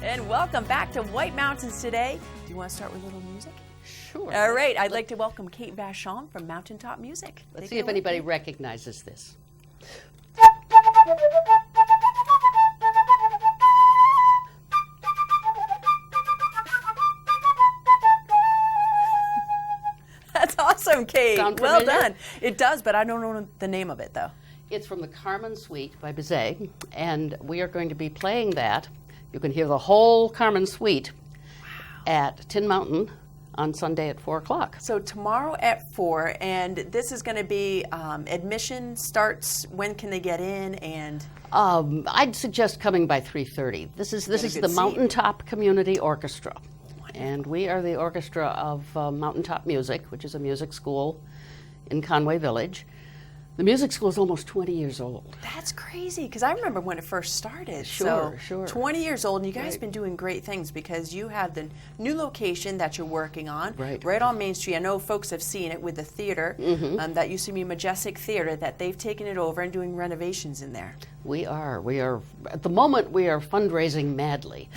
And welcome back to White Mountains today. Do you want to start with a little music? Sure. All right, I'd like to welcome Kate Vachon from Mountaintop Music. Let's see if anybody recognizes this. That's awesome, Kate. Sound Well familiar? done. It does, but I don't know the name of it, though. It's from the Carmen Suite by Bizet, and we are going to be playing that. You can hear the whole Carmen Suite at Tin Mountain on Sunday at 4 o'clock. So tomorrow at 4, and this is going to be admission starts. When can they get in? And I'd suggest coming by 3:30. This is the Mountaintop Community Orchestra, and we are the orchestra of Mountaintop Music, which is a music school in Conway Village. The music school is almost 20 years old. That's crazy, because I remember when it first started. Sure. 20 years old, and you guys have been doing great things because you have the new location that you're working on right on Main Street. I know folks have seen it with the theater that used to be Majestic Theater, that they've taken it over and doing renovations in there. We are, at the moment, we are fundraising madly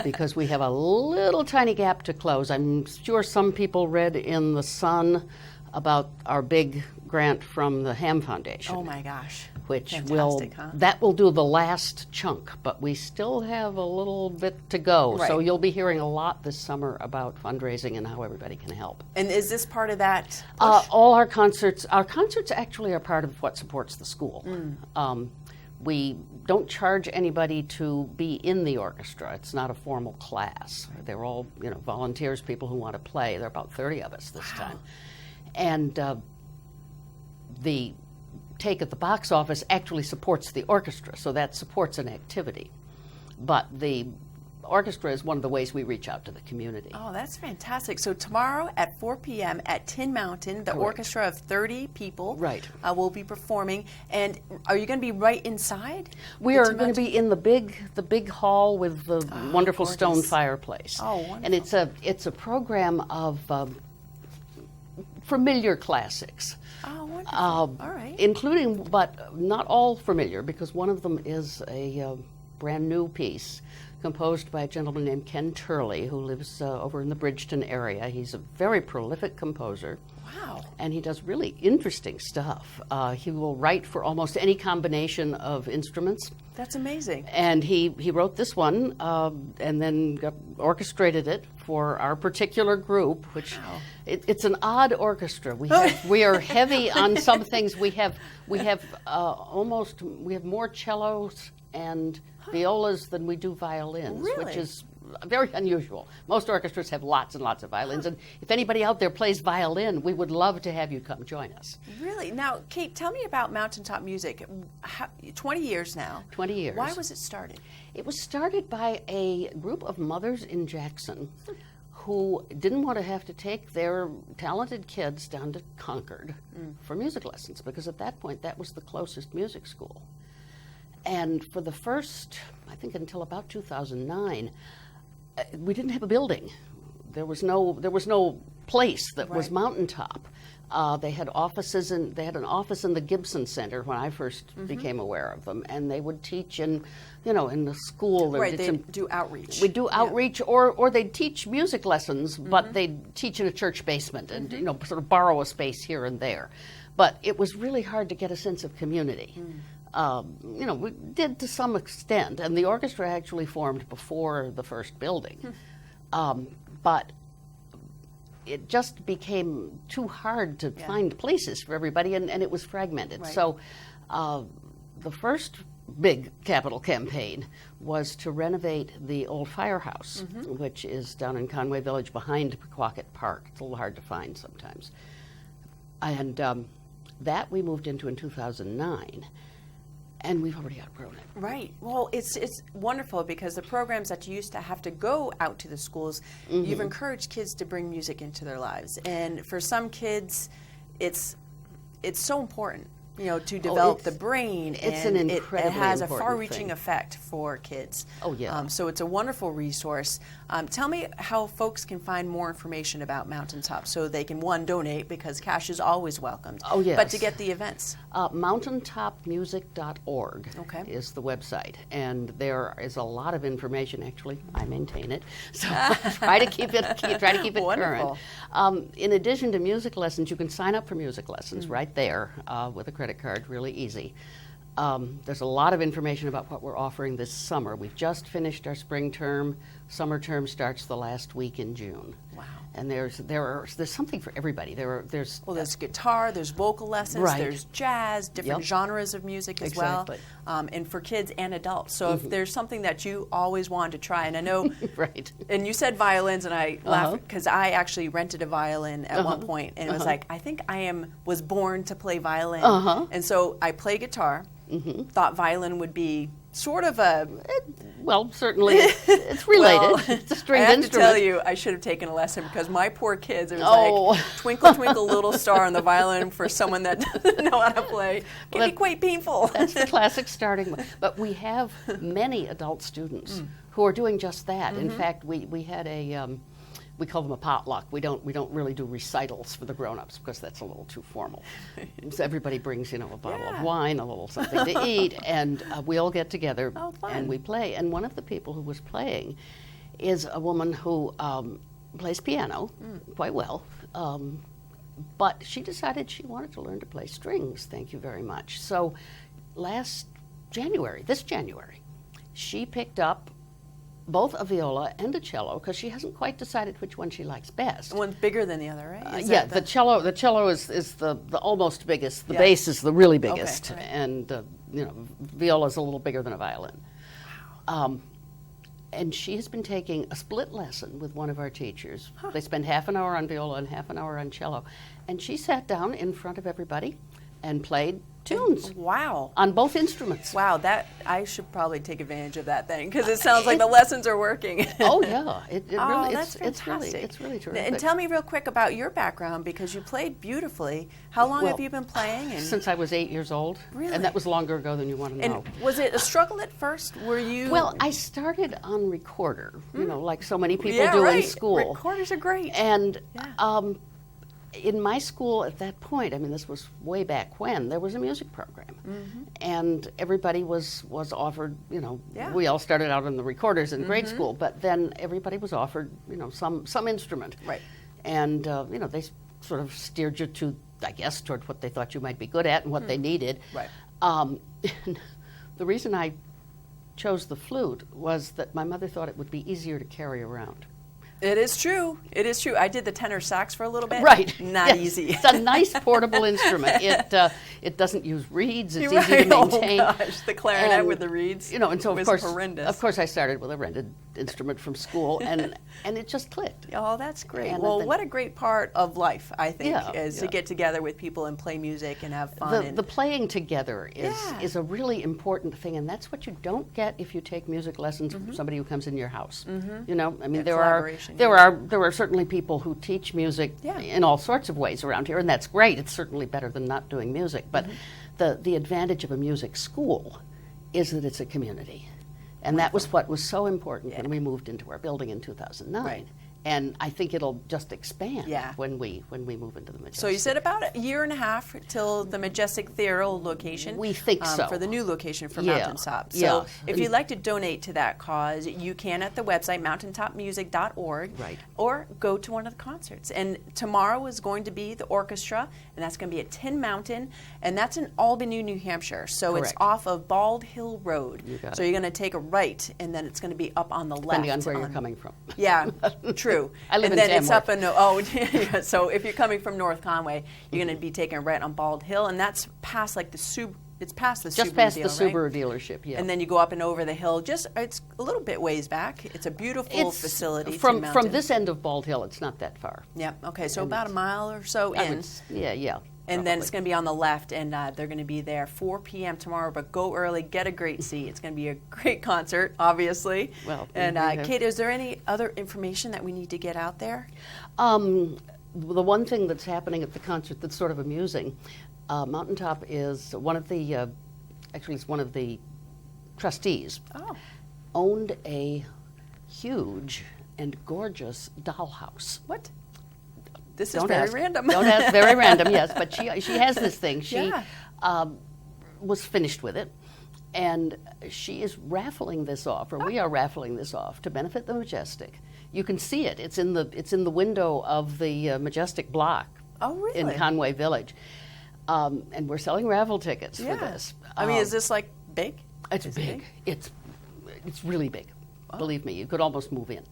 because we have a little tiny gap to close. I'm sure some people read in The Sun about our big grant from the Ham Foundation. Oh my gosh. Which Fantastic, that will do the last chunk, but we still have a little bit to go. Right. So you'll be hearing a lot this summer about fundraising and how everybody can help. And is this part of that push? All our concerts actually are part of what supports the school. We don't charge anybody to be in the orchestra. It's not a formal class. They're all, volunteers, people who want to play. There are about 30 of us this time. And the take at the box office actually supports the orchestra, so that supports an activity. But the orchestra is one of the ways we reach out to the community. Oh, that's fantastic. So tomorrow at 4 p.m. at Tin Mountain, the orchestra of 30 people will be performing. And are you going to be right inside? We are going to be in the big hall with the wonderful stone fireplace. Oh, wonderful. And it's a program of familiar classics. Oh, wonderful. All right. Including, but not all familiar, because one of them is a brand new piece composed by a gentleman named Ken Turley, who lives over in the Bridgeton area. He's a very prolific composer. Wow. And he does really interesting stuff. He will write for almost any combination of instruments. That's amazing. And he wrote this one and then orchestrated it for our particular group, which it's an odd orchestra. We are heavy on some things. We have more cellos and violas than we do violins, which is very unusual. Most orchestras have lots and lots of violins, and if anybody out there plays violin, we would love to have you come join us. Really? Now, Kate, tell me about Mountaintop Music. 20 years now. 20 years. Why was it started? It was started by a group of mothers in Jackson who didn't want to have to take their talented kids down to Concord for music lessons, because at that point that was the closest music school. And for the first, I think until about 2009, we didn't have a building. There was no place that was Mountaintop. They had offices, and they had an office in the Gibson Center when I first became aware of them, and they would teach in the school. Right, they do outreach. We'd do outreach, or they'd teach music lessons, but they'd teach in a church basement and sort of borrow a space here and there. But it was really hard to get a sense of community. We did to some extent, and the orchestra actually formed before the first building. But it just became too hard to find places for everybody, and it was fragmented. Right. So the first big capital campaign was to renovate the old firehouse, which is down in Conway Village behind Pequawket Park. It's a little hard to find sometimes. And that we moved into in 2009. And we've already outgrown it. Right. Well, it's wonderful because the programs that you used to have to go out to the schools, you've encouraged kids to bring music into their lives. And for some kids, it's so important. to develop the brain. It's and an incredibly it has a important far-reaching thing. effect for kids. Oh, yeah. So it's a wonderful resource. Tell me how folks can find more information about Mountaintop so they can, one, donate, because cash is always welcomed. Oh, yes. But to get the events. Mountaintopmusic.org Okay. is the website, and there is a lot of information. Actually, I maintain it, so try to keep it Wonderful. current. In addition to music lessons, you can sign up for music lessons right there with a credit card, really easy. There's a lot of information about what we're offering this summer. We've just finished our spring term. Summer term starts the last week in June. Wow. And there's something for everybody. There's guitar, there's vocal lessons, Right. there's jazz, different Yep. genres of music as Exactly. well, and for kids and adults. So if there's something that you always wanted to try, and I know, right. and you said violins, and I laughed because I actually rented a violin at one point, and it was like, I think was born to play violin, and so I play guitar. Thought violin would be sort of a Well, certainly it's related. Well, It's a stringed I have instrument. to tell you, I should have taken a lesson because my poor kids, it was Oh. like Twinkle, Twinkle, Little Star on the violin for someone that doesn't know how to play. Can be quite painful. That's the classic starting one. But we have many adult students who are doing just that. In fact, we had we call them a potluck. We don't really do recitals for the grown-ups because that's a little too formal. So everybody brings a bottle of wine, a little something to eat, and we all get together and we play. And one of the people who was playing is a woman who plays piano quite well, but she decided she wanted to learn to play strings. Thank you very much. So this January, she picked up both a viola and a cello because she hasn't quite decided which one she likes best. One's bigger than the other, right? The cello is the almost biggest. The bass is the really biggest, right. and viola is a little bigger than a violin. Wow. And she has been taking a split lesson with one of our teachers. They spend half an hour on viola and half an hour on cello, and she sat down in front of everybody and played tunes. Wow. On both instruments. Wow, that I should probably take advantage of that thing because it sounds like the lessons are working. Oh yeah, really, that's it's fantastic. really terrific. And tell me real quick about your background because you played beautifully. How long have you been playing? Since I was 8 years old. Really? And that was longer ago than you want to know. And was it a struggle at first? Were you? Well, I started on recorder, like so many people do in school. Recorders are great. And in my school at that point, this was way back when, there was a music program. And everybody was offered, we all started out on the recorders in grade school, but then everybody was offered, some instrument. Right. And, they sort of steered you to, I guess, toward what they thought you might be good at and what they needed. Right. The reason I chose the flute was that my mother thought it would be easier to carry around. It is true. It is true. I did the tenor sax for a little bit. Right. Not easy. It's a nice portable instrument. It doesn't use reeds. It's easy to maintain. Oh gosh, the clarinet with the reeds. And so was of course I started with a rented instrument from school, and it just clicked. Oh, that's great. And well, what a great part of life, I think, is to Yeah. get together with people and play music and have fun. The playing together is a really important thing, and that's what you don't get if you take music lessons from somebody who comes in your house. There are certainly people who teach music in all sorts of ways around here, and that's great. It's certainly better than not doing music. But the advantage of a music school is that it's a community. And that was what was so important when we moved into our building in 2009. Right. And I think it'll just expand Yeah. when we move into the Majestic. So you said about a year and a half till the Majestic Theater location. We think so. For the new location for Yeah. Mountaintop. So Yeah. if you'd like to donate to that cause, you can at the website, mountaintopmusic.org. Right. Or go to one of the concerts. And tomorrow is going to be the Orchestra, and that's going to be at Tin Mountain, and that's in Albany, New Hampshire. So it's Correct. off of Bald Hill Road. You got so it. you're going to take a right, and then it's going to be up on the left. Depending on where you're coming from. Yeah, true. I live and in then it's up Tamworth. yeah, so if you're coming from North Conway, you're going to be taking a right on Bald Hill, and that's past like it's past the Just Subaru past deal, the right? Subaru dealership, yeah. And then you go up and over the hill. It's a little bit ways back. It's a beautiful facility. From Tin Mountain. this end of Bald Hill, it's not that far. Yeah. Okay. So about a mile or so in. Yeah. And then it's going to be on the left, and they're going to be there 4 p.m. tomorrow. But go early, get a great seat. It's going to be a great concert, obviously. Well, and Kate, is there any other information that we need to get out there? The one thing that's happening at the concert that's sort of amusing, Mountaintop is one of the, actually it's one of the trustees, owned a huge and gorgeous dollhouse. What? This is very random. Don't ask, very random, yes. But she has this thing. She was finished with it, and she is raffling this off, or we are raffling this off to benefit the Majestic. You can see it. It's in the window of the Majestic block. Oh, really? In Conway Village, and we're selling raffle tickets for this. I mean, is this like big? It's big. It's really big. Oh. Believe me, you could almost move in.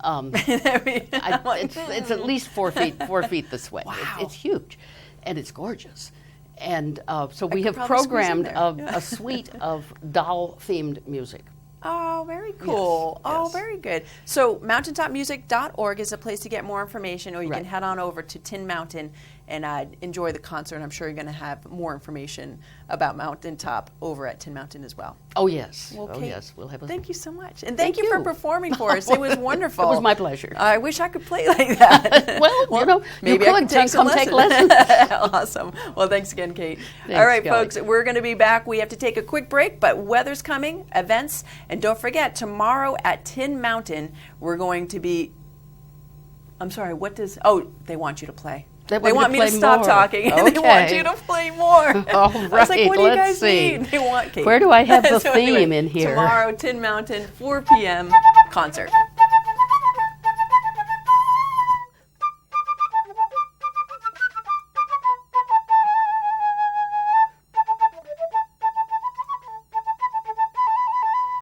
It's at least 4 feet this way. Wow. It's huge, and it's gorgeous. And so we have programmed a suite of doll-themed music. Oh, very cool. Yes, oh, yes. very good. So mountaintopmusic.org is a place to get more information, or you Right. can head on over to Tin Mountain and enjoy the concert. I'm sure you're going to have more information about Mountaintop over at Tin Mountain as well. Oh, yes. Well, oh, Kate, yes. We'll have a... Thank you so much. And thank you for performing for us. It was wonderful. It was my pleasure. I wish I could play like that. well, maybe you I could take some lessons. Awesome. Well, thanks again, Kate. Thanks, All right, Kelly. folks, we're going to be back. We have to take a quick break, but weather's coming, events, and don't forget, tomorrow at Tin Mountain, we're going to be... I'm sorry, they want you to play. They want me to stop talking, and they want you to play more. All right, I was like, what do you guys see. need? They want Kate. Where do I have the So theme anyway, in here? Tomorrow, Tin Mountain, 4 p.m. concert.